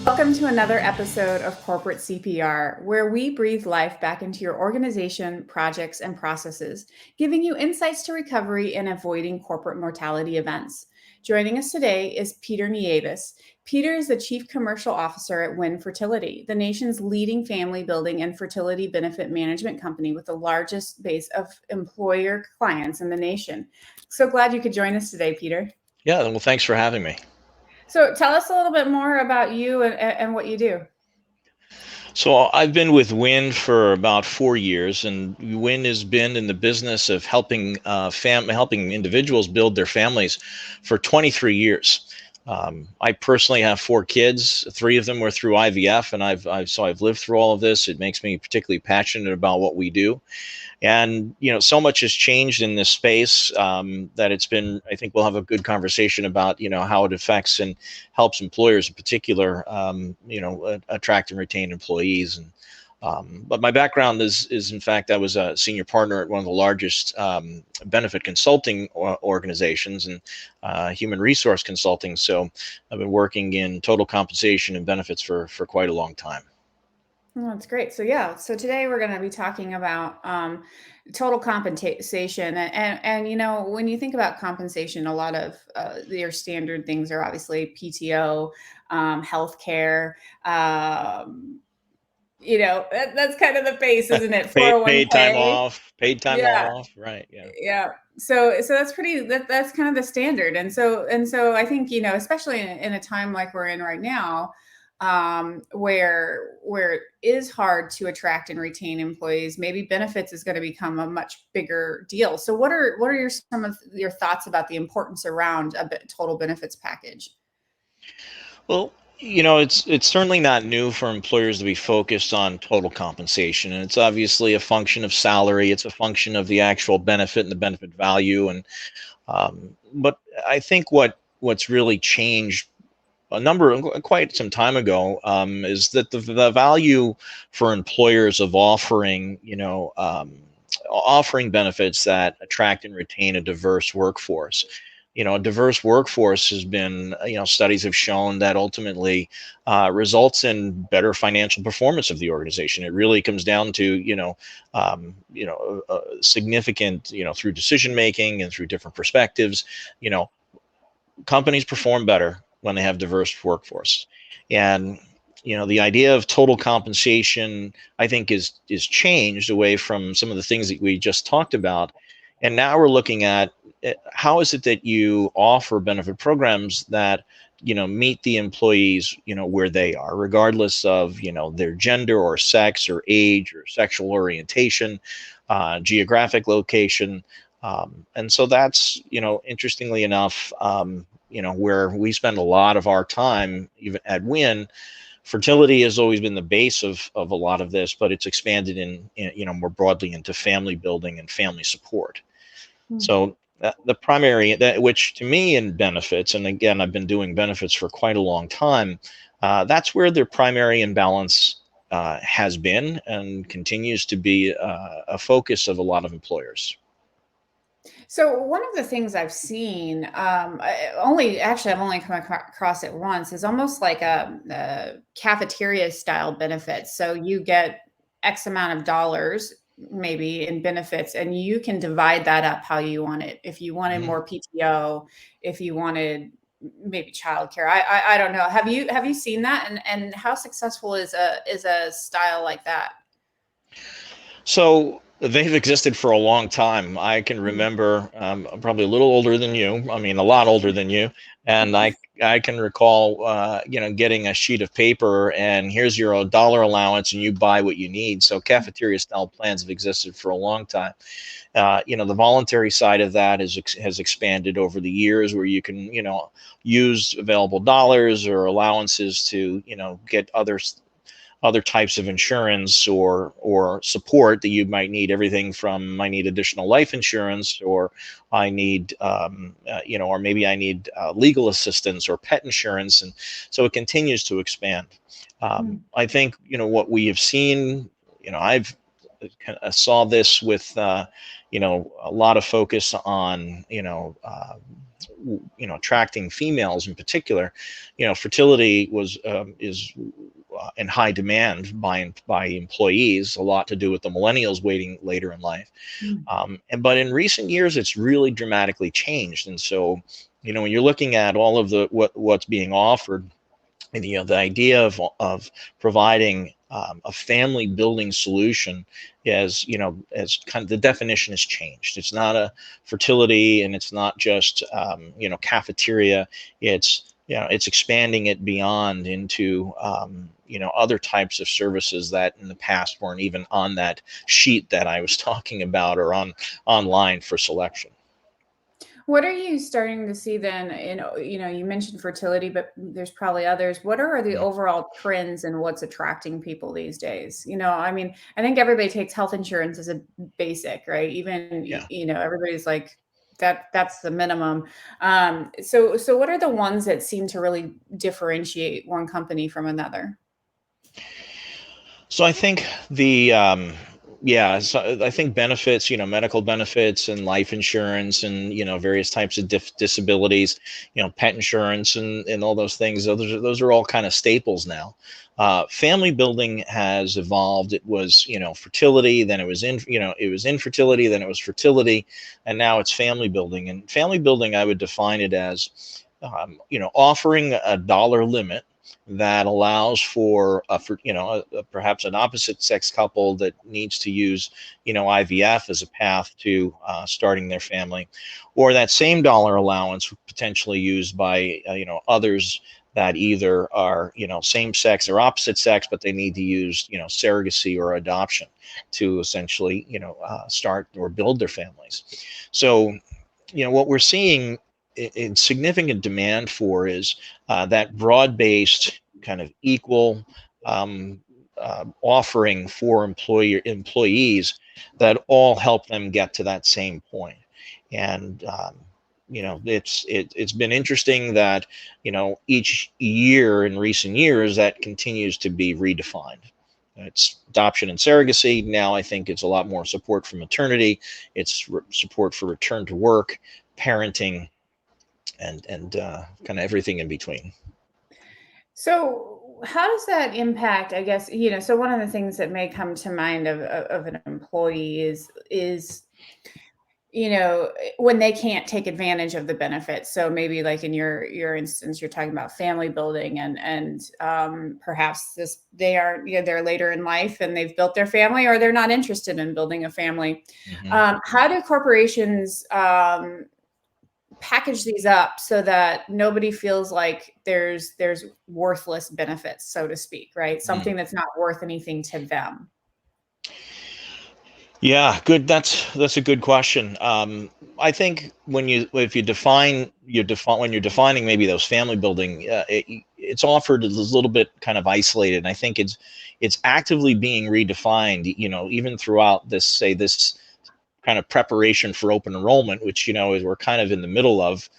Welcome to another episode of Corporate CPR, where we breathe life back into your organization, projects, and processes, giving you insights to recovery and avoiding corporate mortality events. Joining us today is Peter Nieves. Peter is the Chief Commercial Officer at WINFertility, the nation's leading family building and fertility benefit management company with the largest base of employer clients in the nation. So glad you could join us today, Peter. Yeah, well, thanks for having me. So tell us a little bit more about you and what you do. So I've been with Win for about 4 years, and Win has been in the business of helping individuals build their families for 23 years. I personally have 4 kids. 3 of them were through IVF, and I've lived through all of this. It makes me particularly passionate about what we do. And so much has changed in this space that it's been. I think we'll have a good conversation about how it affects and helps employers in particular, attract and retain employees. And but my background is in fact I was a senior partner at one of the largest benefit consulting organizations and human resource consulting. So I've been working in total compensation and benefits for quite a long time. Oh, that's great. So today we're going to be talking about total compensation, and when you think about compensation, a lot of your standard things are obviously PTO, healthcare. That's kind of the base, isn't it? Paid time 401k. off, paid time Yeah, off, right? Yeah. yeah. So that's kind of the standard, and so I think especially in a time like we're in right now, where it is hard to attract and retain employees, maybe benefits is going to become a much bigger deal. So what are some of your thoughts about the importance around a total benefits package? Well, it's certainly not new for employers to be focused on total compensation, and it's obviously a function of salary. It's a function of the actual benefit and the benefit value, and but I think what's really changed quite some time ago is that the value for employers of offering benefits that attract and retain a diverse workforce. A diverse workforce has been, studies have shown that ultimately results in better financial performance of the organization. It really comes down to, significant, through decision making and through different perspectives, you know, companies perform better when they have diverse workforce. And the idea of total compensation, I think, is changed away from some of the things that we just talked about, and now we're looking at how is it that you offer benefit programs that meet the employees where they are, regardless of their gender or sex or age or sexual orientation, geographic location. And so that's, interestingly enough, where we spend a lot of our time, even at Win. Fertility has always been the base of a lot of this, but it's expanded more broadly into family building and family support. So the primary, that which to me in benefits, and again, I've been doing benefits for quite a long time, that's where the primary imbalance has been and continues to be a focus of a lot of employers. So one of the things I've seen, I've only come across it once, is almost like a cafeteria style benefits. So you get X amount of dollars, maybe in benefits, and you can divide that up how you want it. If you wanted Mhm. more PTO, if you wanted maybe childcare, I don't know. Have you seen that, and how successful is a style like that? So they've existed for a long time. I can remember, I'm probably a little older than you. I mean, a lot older than you, and I can recall, getting a sheet of paper and here's your dollar allowance, and you buy what you need. So cafeteria style plans have existed for a long time. The voluntary side of that has expanded over the years, where you can use available dollars or allowances to get other types of insurance or support that you might need. Everything from I need additional life insurance, or I need or maybe I need legal assistance or pet insurance, and so it continues to expand. Mm. I think what we have seen. I've saw this with a lot of focus on attracting females in particular. Fertility was is in high demand by employees, a lot to do with the millennials waiting later in life. But in recent years, it's really dramatically changed. And so, when you're looking at all of what's being offered, and, the idea of providing a family building solution as kind of the definition has changed. It's not a fertility, and it's not just cafeteria. It's expanding it beyond into other types of services that in the past weren't even on that sheet that I was talking about, or online for selection. What are you starting to see then in, you mentioned fertility, but there's probably others. What are the Mhm. overall trends and what's attracting people these days? I mean, I think everybody takes health insurance as a basic, right? Even, Yeah. everybody's like that's the minimum. So what are the ones that seem to really differentiate one company from another? So I think so I think benefits, medical benefits and life insurance, and various types of disabilities, pet insurance, and all those things. Those are all kind of staples now. Family building has evolved. It was fertility, then it was infertility, then it was fertility, and now it's family building. And family building, I would define it as offering a dollar limit that allows perhaps an opposite sex couple that needs to use IVF as a path to starting their family, or that same dollar allowance potentially used by others that either are same sex or opposite sex, but they need to use surrogacy or adoption to essentially start or build their families. So what we're seeing in significant demand for is that broad-based kind of equal offering for employees that all help them get to that same point. And it's been interesting that each year in recent years that continues to be redefined. It's adoption and surrogacy. Now I think it's a lot more support for maternity. It's support for return to work, parenting, and kind of everything in between. So, how does that impact? I guess So one of the things that may come to mind of an employee is when they can't take advantage of the benefits. So maybe like in your instance, you're talking about family building, and perhaps they are they're later in life and they've built their family, or they're not interested in building a family. Mhm. How do corporations package these up so that nobody feels like there's worthless benefits, so to speak, right? Mm. Something that's not worth anything to them. Yeah, good. That's a good question. I think if you define when you're defining maybe those family building, it's offered as a little bit kind of isolated. And I think it's actively being redefined. Even throughout this kind of preparation for open enrollment, which is we're kind of in the middle of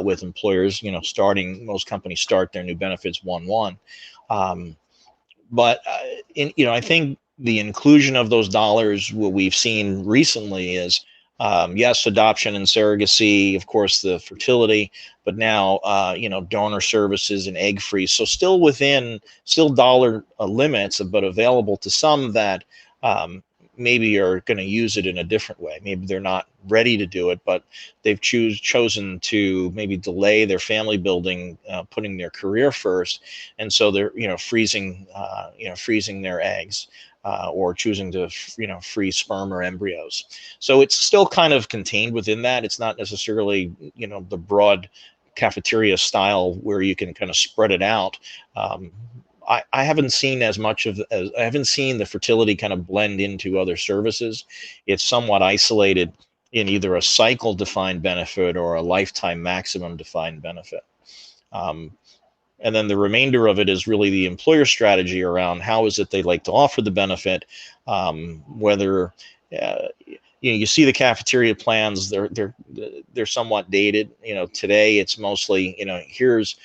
with employers. Starting most companies start their new benefits 1/1. Um, but I think the inclusion of those dollars, what we've seen recently is yes, adoption and surrogacy, of course, the fertility, but now donor services and egg free. So still dollar limits, but available to some that maybe are going to use it in a different way. Maybe they're not ready to do it, but they've chosen to maybe delay their family building, putting their career first, and so they're freezing their eggs, or choosing to freeze sperm or embryos. So it's still kind of contained within that. It's not necessarily the broad cafeteria style where you can kind of spread it out. I haven't seen as much I haven't seen the fertility kind of blend into other services. It's somewhat isolated in either a cycle defined benefit or a lifetime maximum defined benefit. Um, and then the remainder of it is really the employer strategy around how is it they like to offer the benefit, whether you see the cafeteria plans, they're somewhat dated. Today it's mostly here's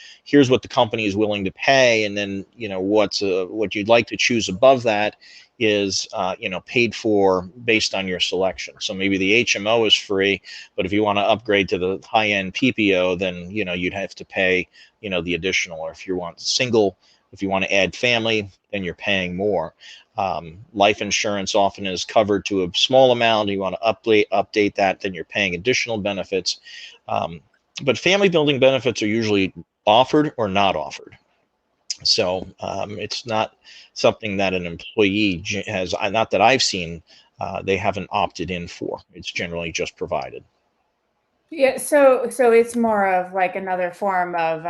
what the company is willing to pay, and then what you'd like to choose above that is paid for based on your selection. So maybe the HMO is free, but if you want to upgrade to the high end PPO, then you'd have to pay the additional. Or if you want single, if you want to add family, then you're paying more. Life insurance often is covered to a small amount. You want to update that, then you're paying additional benefits. But family building benefits are usually offered or not offered. So it's not something that an employee has, not that I've seen, they haven't opted in for. It's generally just provided. Yeah, so it's more of like another form of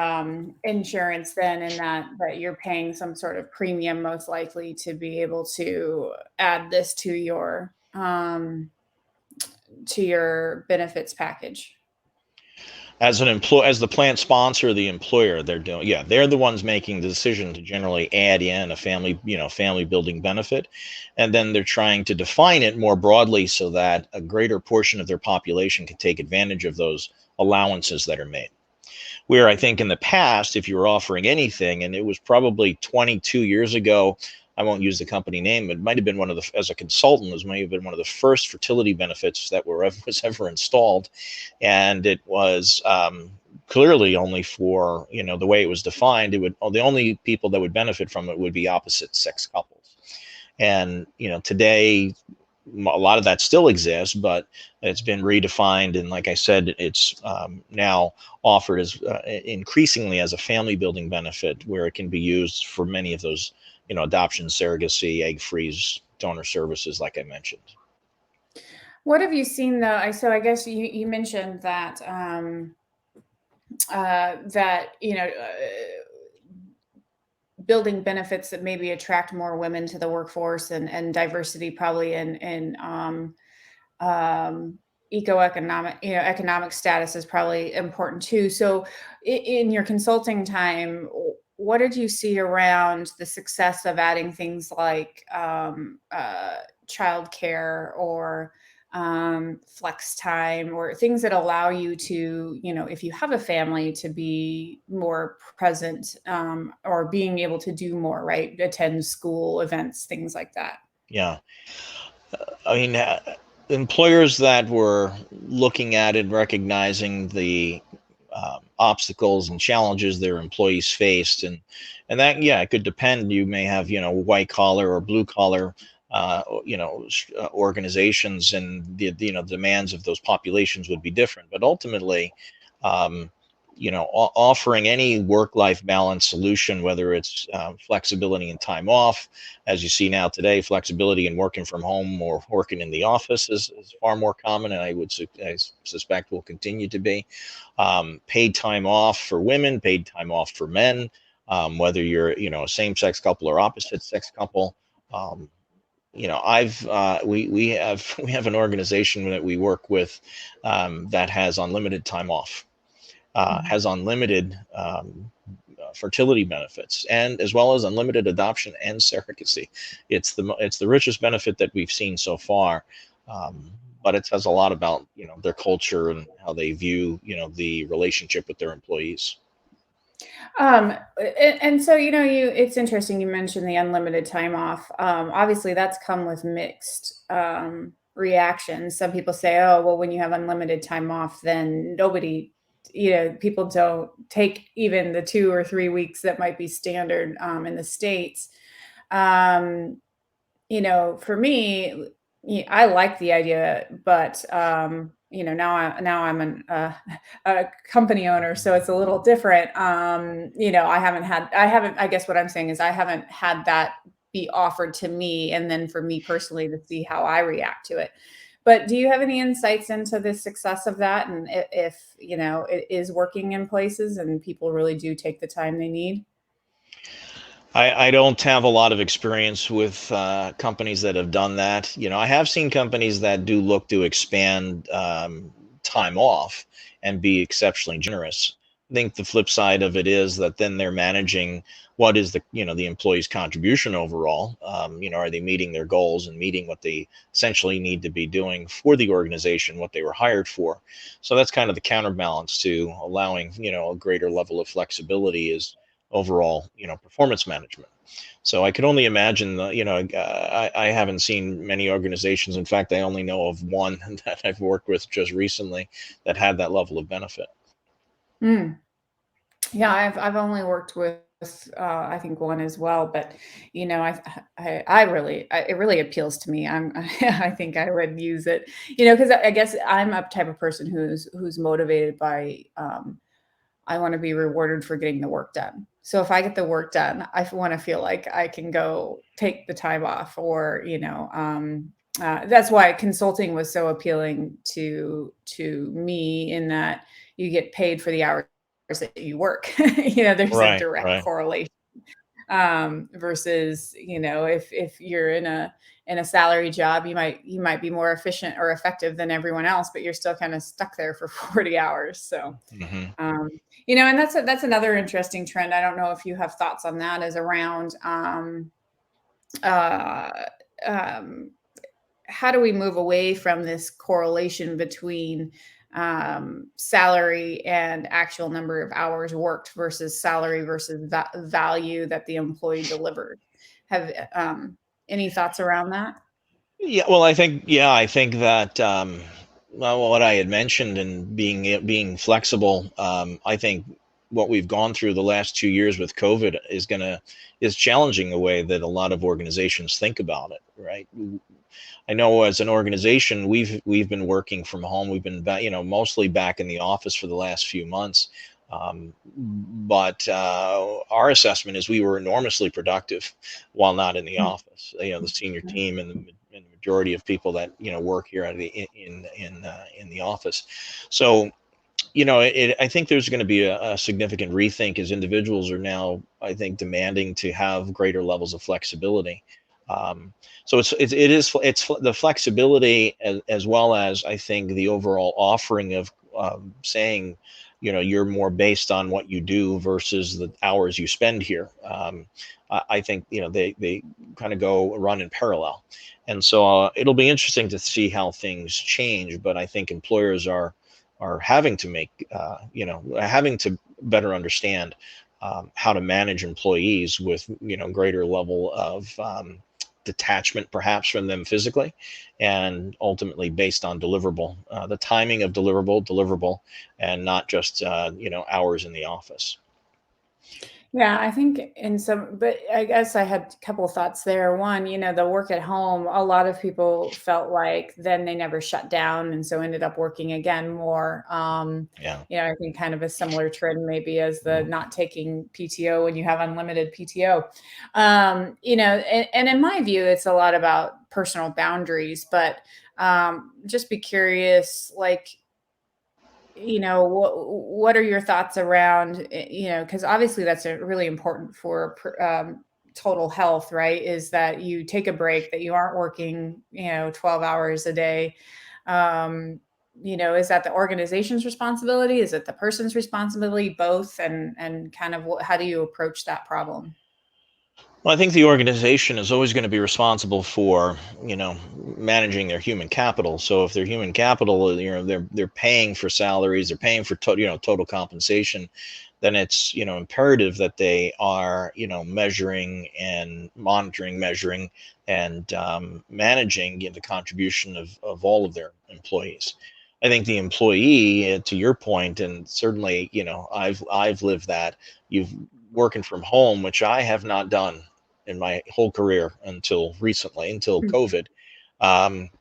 insurance then, in that you're paying some sort of premium, most likely, to be able to add this to your benefits package. As an employee, as the plant sponsor, the employer, they're doing, yeah, they're the ones making the decision to generally add in a family building benefit, and then they're trying to define it more broadly so that a greater portion of their population can take advantage of those allowances that are made. Where I think in the past, if you were offering anything, and it was probably 22 years ago, I won't use the company name, but it might have been one of the, as a consultant, it might have been one of the first fertility benefits that was ever installed. And it was clearly only for, the way it was defined, the only people that would benefit from it would be opposite sex couples. And, today, a lot of that still exists, but it's been redefined. And like I said, it's now offered as increasingly as a family building benefit, where it can be used for many of those, adoption, surrogacy, egg freeze, donor services, like I mentioned. What have you seen though? I guess you mentioned that that building benefits that maybe attract more women to the workforce, and diversity probably in um, ecoeconomic, economic status is probably important too. So, in your consulting time, what did you see around the success of adding things like childcare, or flex time, or things that allow you to, if you have a family, to be more present, or being able to do more, right? Attend school events, things like that. Yeah. I mean, employers that were looking at it, recognizing the obstacles and challenges their employees faced, and that, yeah, it could depend. You may have white collar or blue collar organizations, and the demands of those populations would be different. But ultimately, um, offering any work-life balance solution, whether it's flexibility and time off, as you see now today, flexibility in working from home or working in the office is far more common, and I suspect will continue to be. Paid time off for women, paid time off for men, whether you're a same-sex couple or opposite-sex couple. Um, I've we have an organization that we work with that has unlimited time off, Mhm. has unlimited fertility benefits, and as well as unlimited adoption and surrogacy. It's the richest benefit that we've seen so far, um, but it says a lot about their culture and how they view the relationship with their employees. And so, it's interesting you mentioned the unlimited time off. Obviously, that's come with mixed reactions. Some people say, "Oh, well, when you have unlimited time off, then nobody, people don't take even the 2 or 3 weeks that might be standard in the states." Um, for me, I like the idea, but now I'm a company owner, so it's a little different. I haven't. I guess what I'm saying is I haven't had that be offered to me, and then for me personally to see how I react to it. But do you have any insights into the success of that, and if it is working in places and people really do take the time they need? I don't have a lot of experience with companies that have done that. I have seen companies that do look to expand time off and be exceptionally generous. I think the flip side of it is that then they're managing what is the employee's contribution overall. Are they meeting their goals and meeting what they essentially need to be doing for the organization, what they were hired for? So that's kind of the counterbalance to allowing a greater level of flexibility is overall, performance management. So I could only imagine I haven't seen many organizations. In fact, I only know of one that I've worked with just recently that had that level of benefit. Mm. Yeah, I've only worked with I think one as well, but I really it really appeals to me. I think I would use it, because I guess I'm a type of person who's motivated by I want to be rewarded for getting the work done. So if I get the work done, I want to feel like I can go take the time off, or that's why consulting was so appealing to me, in that you get paid for the hours that you work. There's a Right, direct right. correlation, versus if you're in a salary job, you might be more efficient or effective than everyone else, but you're still kind of stuck there for 40 hours. So Hmm. um, and that's another interesting trend. I don't know if you have thoughts on that, is around uh, um, how do we move away from this correlation between salary and actual number of hours worked versus salary versus value that the employee delivered? Have any thoughts around that? Yeah, well, I think that well, what I had mentioned and being flexible, I think what we've gone through the last 2 years with COVID is challenging the way that a lot of organizations think about it. Right? I know as an organization, we've been working from home. We've been mostly back in the office for the last few months. But our assessment is we were enormously productive while not in the office. The senior team and the majority of people that work here at the in the office. So I think there's going to be a significant rethink as individuals are now, I think, demanding to have greater levels of flexibility. Um, so it's the flexibility as well as I think the overall offering of saying, you're more based on what you do versus the hours you spend here. I think they kind of go run in parallel, and so it'll be interesting to see how things change. But I think employers are having to having to better understand how to manage employees with greater level of detachment perhaps from them physically, and ultimately based on the timing of deliverable, and not just hours in the office. Yeah, I think but I guess I had a couple thoughts there. One, the work at home, a lot of people felt like then they never shut down, and so ended up working again more. Yeah. I think kind of a similar trend maybe as the not taking PTO when you have unlimited PTO. And in my view, it's a lot about personal boundaries, but just be curious, like, what are your thoughts around, because obviously that's really important for total health, right? Is that you take a break, that you aren't working 12 hours a day. Is that the organization's responsibility? Is it the person's responsibility? Both? And kind of how do you approach that problem? Well, I think the organization is always going to be responsible for, managing their human capital. So if their human capital, they're paying for salaries, they're paying for total compensation, then it's imperative that they are measuring and monitoring, measuring and managing the contribution of all of their employees. I think the employee, to your point, and certainly I've lived that. You've working from home, which I have not done in my whole career until recently, until COVID. Um,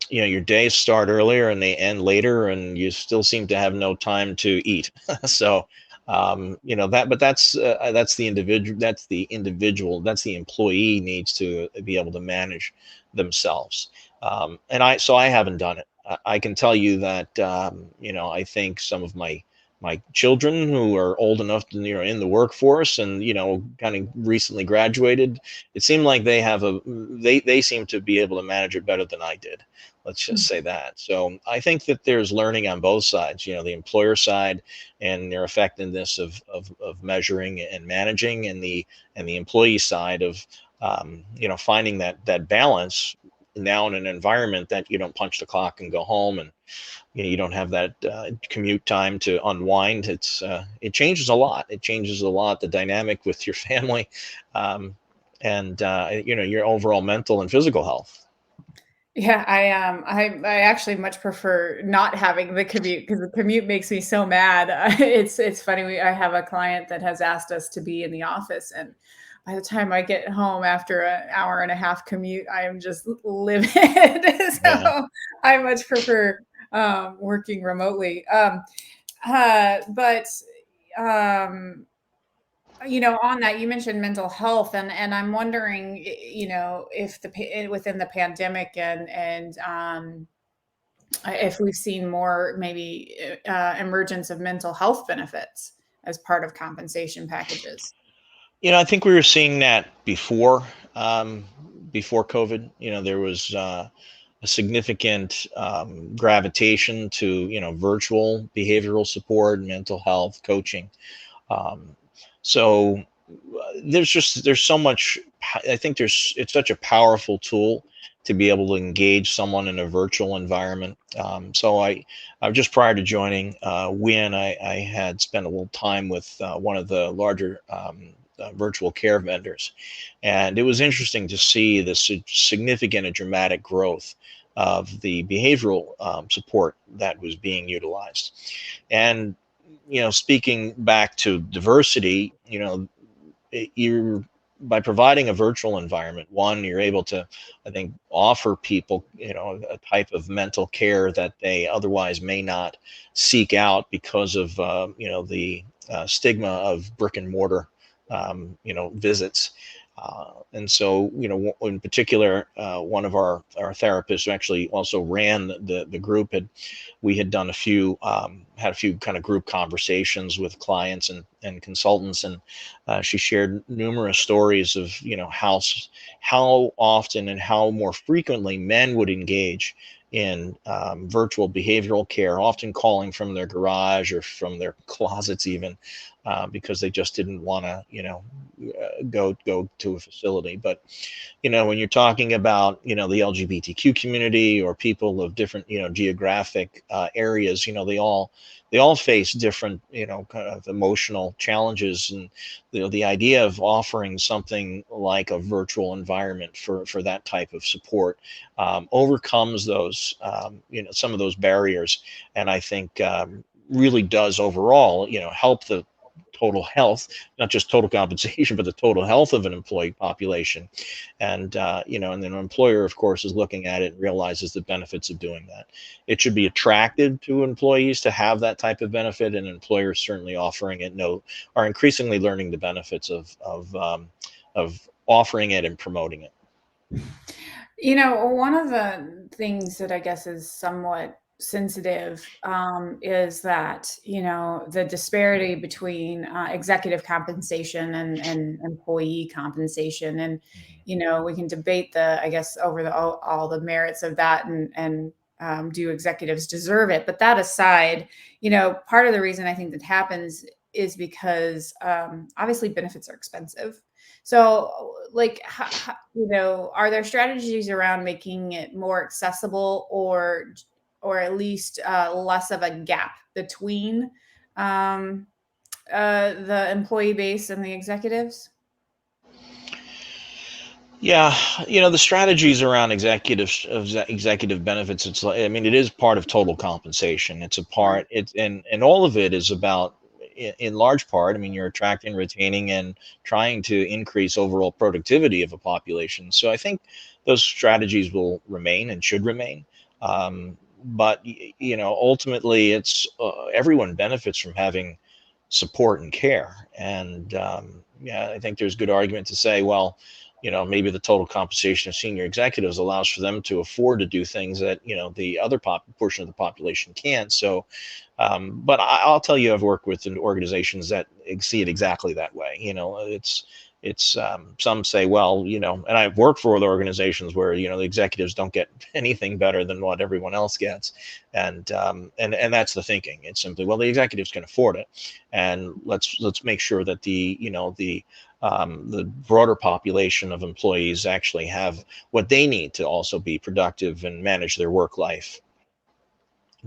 your days start earlier and they end later, and you still seem to have no time to eat. So, but that's the individual. That's the employee needs to be able to manage themselves. I haven't done it. I can tell you that I think some of my children who are old enough to in the workforce and kind of recently graduated, it seemed like they seem to be able to manage it better than I did. Let's just say that. So I think that there's learning on both sides, the employer side and their effectiveness of measuring and managing, and the employee side of finding that balance now in an environment that you don't punch the clock and go home, and you don't have that commute time to unwind. It changes a lot. It changes a lot the dynamic with your family, um, and your overall mental and physical health. Yeah, I actually much prefer not having the commute because the commute makes me so mad. It's funny. I have a client that has asked us to be in the office, and by the time I get home after an hour and a half commute, I am just livid. Yeah. So I much prefer working remotely. But um, on that, you mentioned mental health, and I'm wondering, if within the pandemic and if we've seen more maybe emergence of mental health benefits as part of compensation packages. I think we were seeing that before COVID. There was a significant gravitation to virtual behavioral support, mental health coaching. Um, so there's so much. I think it's such a powerful tool to be able to engage someone in a virtual environment. So I just prior to joining I had spent a little time with one of the larger virtual care vendors, and it was interesting to see the significant and dramatic growth of the behavioral support that was being utilized. And speaking back to diversity, you're by providing a virtual environment, one, you're able to, I think, offer people a type of mental care that they otherwise may not seek out because of the stigma of brick and mortar visits. And so, in particular, one of our therapists who actually also ran the group we had done had a few kind of group conversations with clients and consultants, and she shared numerous stories of how often and how more frequently men would engage in virtual behavioral care, often calling from their garage or from their closets even, because they just didn't want to go to a facility. But when you're talking about the LGBTQ community or people of different geographic areas, they all face different kind of emotional challenges, and the idea of offering something like a virtual environment for that type of support overcomes those some of those barriers, and I think really does overall help the total health, not just total compensation, but the total health of an employee population. And and then an employer, of course, is looking at it and realizes the benefits of doing that. It should be attractive to employees to have that type of benefit, and employers certainly offering it are increasingly learning the benefits of offering it and promoting it. One of the things that I guess is somewhat sensitive is that, the disparity between executive compensation and employee compensation. And, we can debate I guess, over all the merits of that and do executives deserve it? But that aside, part of the reason I think that happens is because obviously benefits are expensive. So, like, are there strategies around making it more accessible, or at least less of a gap between um, the employee base and the executives? Yeah, the strategies around executive benefits. It's like, I mean, it is part of total compensation. It's a Right. part. And all of it is about, in large part. I mean, you're attracting, retaining, and trying to increase overall productivity of a population. So I think those strategies will remain and should remain. But ultimately, it's everyone benefits from having support and care. And yeah, I think there's good argument to say, well, maybe the total compensation of senior executives allows for them to afford to do things that the other portion of the population can't. So, but I'll tell you, I've worked with organizations that see it exactly that way. It's it's some say, well, and I've worked for other organizations where the executives don't get anything better than what everyone else gets, and that's the thinking. It's simply, well, the executives can afford it, and let's make sure that the broader population of employees actually have what they need to also be productive and manage their work life,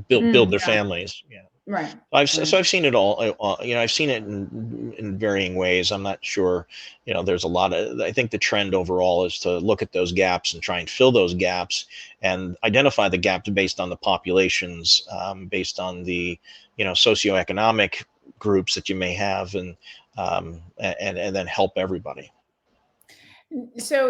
build their Yeah, families. Yeah. right, right. I've seen it all. I've seen it in varying ways. I'm not sure. There's a lot of. I think the trend overall is to look at those gaps and try and fill those gaps and identify the gaps based on the populations, based on the socioeconomic groups that you may have, and then help everybody. So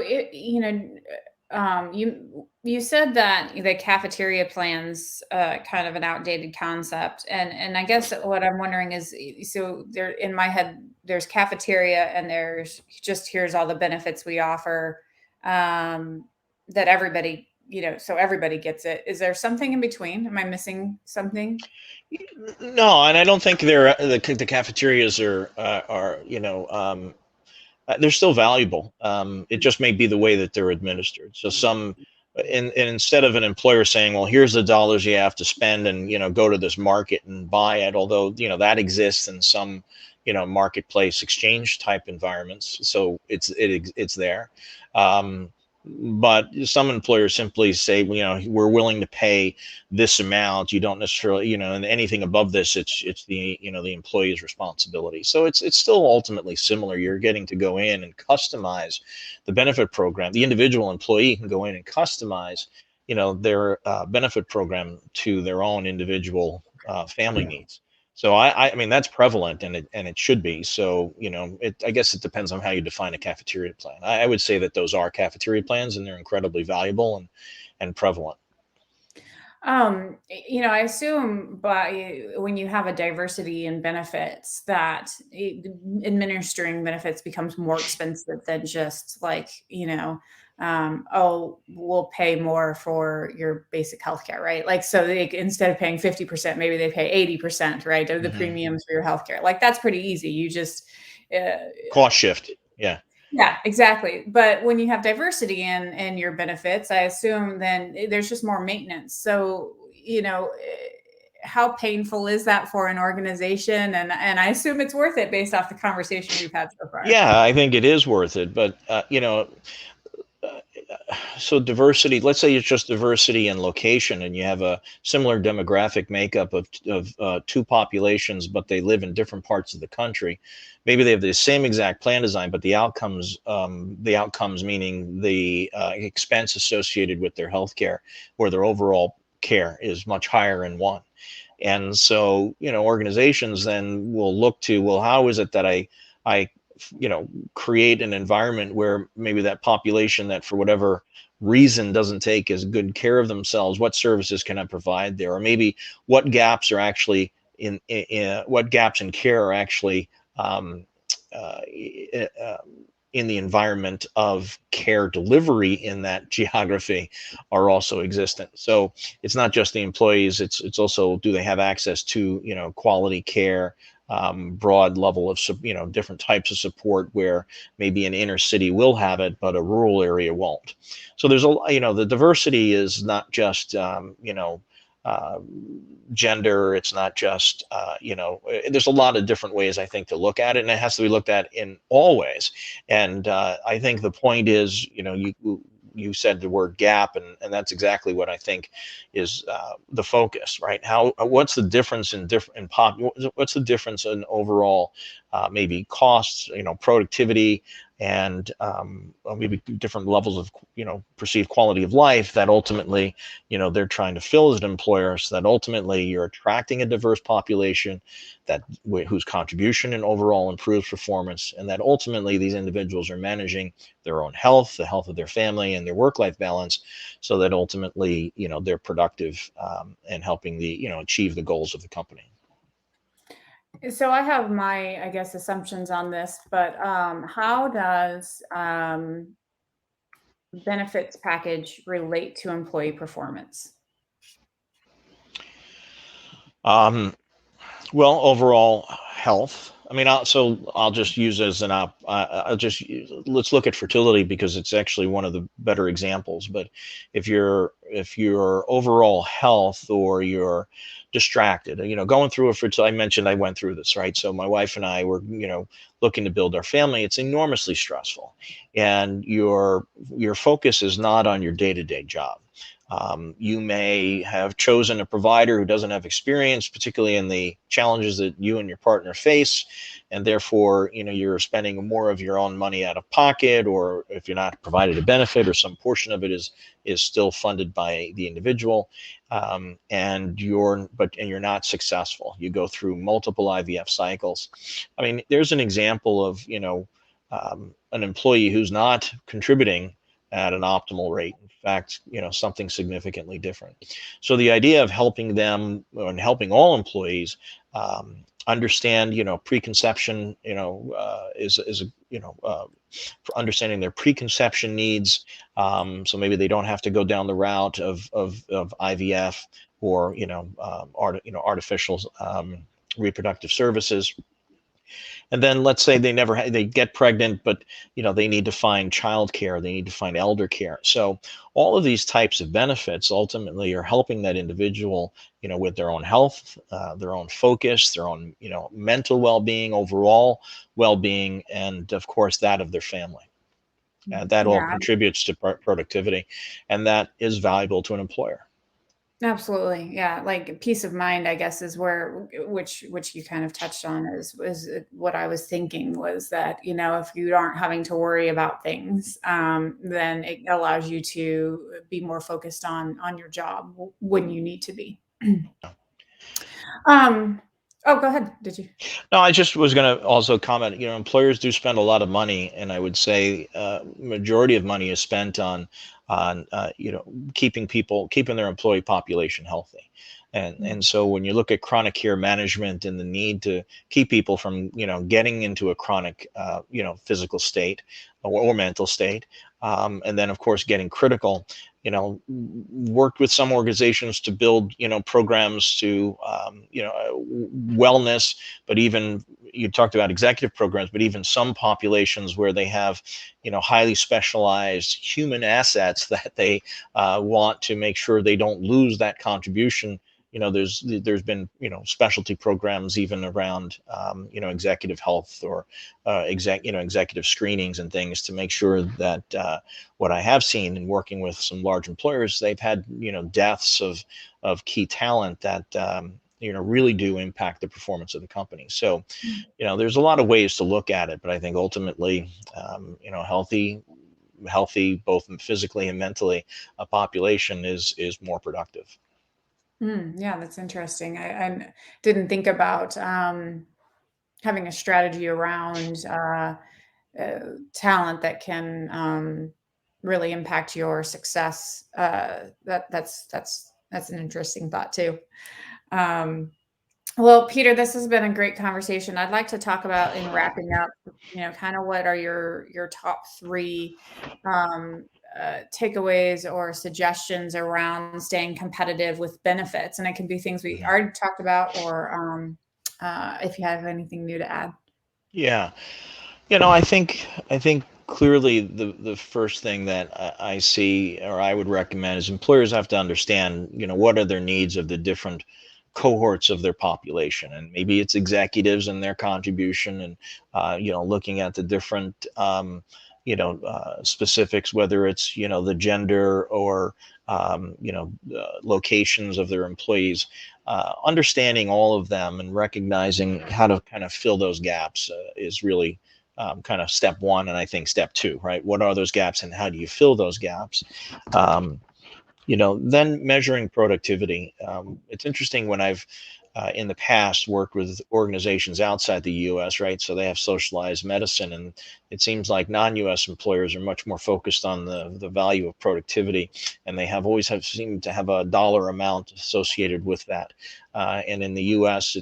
you said that the cafeteria plans kind of an outdated concept, and I guess what I'm wondering is, so there in my head there's cafeteria and there's just here's all the benefits we offer, that everybody, so everybody gets it. Is there something in between? Am I missing something? No, and I don't think the cafeterias are they're still valuable. It just may be the way that they're administered. So and instead of an employer saying, "Well, here's the dollars you have to spend, and go to this market and buy it," although that exists in some marketplace exchange type environments, so it's there. Um, but some employers simply say, we're willing to pay this amount. You don't necessarily, and anything above this, it's the employee's responsibility. So it's still ultimately similar. You're getting to go in and customize the benefit program. The individual employee can go in and customize, their benefit program to their own individual family needs. So I mean that's prevalent, and it should be. So I guess it depends on how you define a cafeteria plan. I would say that those are cafeteria plans, and they're incredibly valuable and prevalent. I assume by when you have a diversity in benefits that administering benefits becomes more expensive than just like, oh, we'll pay more for your basic healthcare, right? Like, so instead of paying 50%, maybe they pay 80%, right? Of the Hmm. premiums for your healthcare. Like, that's pretty easy. You just, uh, Cost shift. Yeah. yeah, exactly. But when you have diversity in your benefits, I assume then there's just more maintenance. So, how painful is that for an organization? And I assume it's worth it based off the conversation we've had so far. Yeah, I think it is worth it. But uh, so diversity, let's say it's just diversity in location, and you have a similar demographic makeup of two populations, but they live in different parts of the country. Maybe they have the same exact plan design, but the outcomes meaning the expense associated with their healthcare or their overall care is much higher in one. And so, organizations then will look to, well, how is it that I, create an environment where maybe that population that for whatever reason doesn't take as good care of themselves, what services can I provide there? Or maybe what gaps are actually what gaps in care are actually um, uh, in the environment of care delivery in that geography are also existent. So it's not just the employees; it's also, do they have access to quality care, broad level of different types of support where maybe an inner city will have it, but a rural area won't. So there's the diversity is not just uh, gender. It's not just there's a lot of different ways I think to look at it, and it has to be looked at in all ways. And I think the point is, you said the word gap, and that's exactly what I think is the focus, right? What's the difference in different in pop? What's the difference in overall maybe costs, productivity, and maybe different levels of perceived quality of life that ultimately they're trying to fill as an employer, so that ultimately you're attracting a diverse population that whose contribution and overall improves performance, and that ultimately these individuals are managing their own health, the health of their family, and their work-life balance, so that ultimately they're productive and helping achieve the goals of the company. So I have my, I guess, assumptions on this, but how does benefits package relate to employee performance? Um, well, overall, health. I mean, I'll just use as an let's look at fertility because it's actually one of the better examples. But if your overall health or you're distracted, going through a fertility, I mentioned I went through this, right? So my wife and I were, looking to build our family. It's enormously stressful, and your focus is not on your day-to-day job. You may have chosen a provider who doesn't have experience, particularly in the challenges that you and your partner face, and therefore, you're spending more of your own money out of pocket, or if you're not provided a benefit, or some portion of it is still funded by the individual, and you're not successful. You go through multiple IVF cycles. I mean, there's an example of an employee who's not contributing at an optimal rate. In fact, something significantly different. So the idea of helping them and helping all employees understand, preconception, is a, for understanding their preconception needs. So maybe they don't have to go down the route of IVF or, artificial reproductive services. And then let's say they get pregnant, but they need to find childcare, they need to find elder care. So all of these types of benefits ultimately are helping that individual, with their own health, their own focus, their own mental well-being, overall well-being, and of course that of their family. That all Yeah, contributes to productivity, and that is valuable to an employer. absolutely. Yeah, like peace of mind, I guess, is where which you kind of touched on is what I was thinking was that, if you aren't having to worry about things, then it allows you to be more focused on your job when you need to be. um, oh, go ahead. Did you? No, I just was going to also comment. Employers do spend a lot of money, and I would say majority of money is spent on keeping their employee population healthy. And so when you look at chronic care management and the need to keep people from getting into a chronic physical state or mental state, and then of course getting critical, worked with some organizations to build programs to wellness, but even you talked about executive programs, but even some populations where they have highly specialized human assets that they want to make sure they don't lose that contribution. There's been specialty programs even around executive health or executive screenings and things to make sure that what I have seen in working with some large employers, they've had deaths of key talent that really do impact the performance of the company. So there's a lot of ways to look at it, but I think ultimately healthy both physically and mentally, a population is more productive. Yeah, that's interesting. I didn't think about having a strategy around talent that can really impact your success. That's an interesting thought too. Um, well, Peter, this has been a great conversation. I'd like to talk about in wrapping up, kind of what are your top three um, takeaways or suggestions around staying competitive with benefits, and it can be things we Mhm. already talked about, or if you have anything new to add. Yeah. I think clearly the first thing that I see or I would recommend is employers have to understand, what are their needs of the different cohorts of their population, and maybe it's executives and their contribution, and looking at the different specifics, whether it's the gender or locations of their employees. Understanding all of them and recognizing how to kind of fill those gaps is really kind of step one, and I think step two, right? What are those gaps and how do you fill those gaps? Um, then measuring productivity. It's interesting when I've in the past worked with organizations outside the U.S., right? So they have socialized medicine, and it seems like non-U.S. employers are much more focused on the value of productivity, and they have always have seemed to have a dollar amount associated with that. And in the U.S.,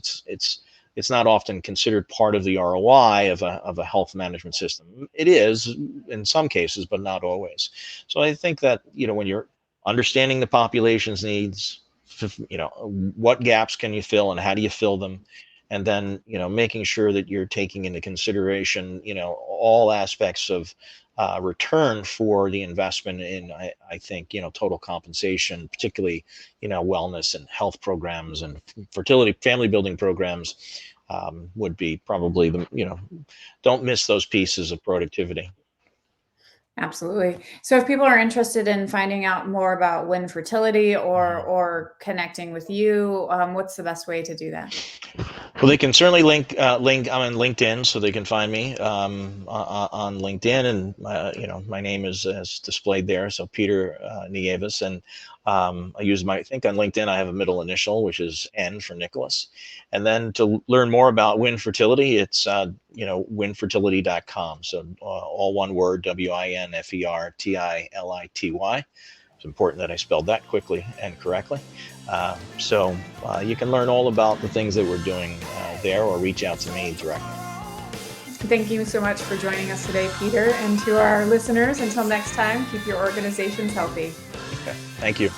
it's not often considered part of the ROI of a health management system. It is in some cases, but not always. So I think that when you're understanding the population's needs, what gaps can you fill and how do you fill them, and then making sure that you're taking into consideration all aspects of return for the investment in, I think, total compensation, particularly wellness and health programs and fertility family building programs, would be probably don't miss those pieces of productivity. Absolutely. So if people are interested in finding out more about WINFertility Mhm. or connecting with you, what's the best way to do that? Well, they can certainly link. I'm on LinkedIn, so they can find me on LinkedIn, and my name is displayed there. So Peter Nieves, and I use I think on LinkedIn I have a middle initial, which is N for Nicholas. And then to learn more about WINFertility, it's WINFertility.com. So all one word: WINFERTILITY. It's important that I spelled that quickly and correctly. So you can learn all about the things that we're doing there, or reach out to me directly. Thank you so much for joining us today, Peter. And to our listeners, until next time, keep your organizations healthy. Okay. Thank you.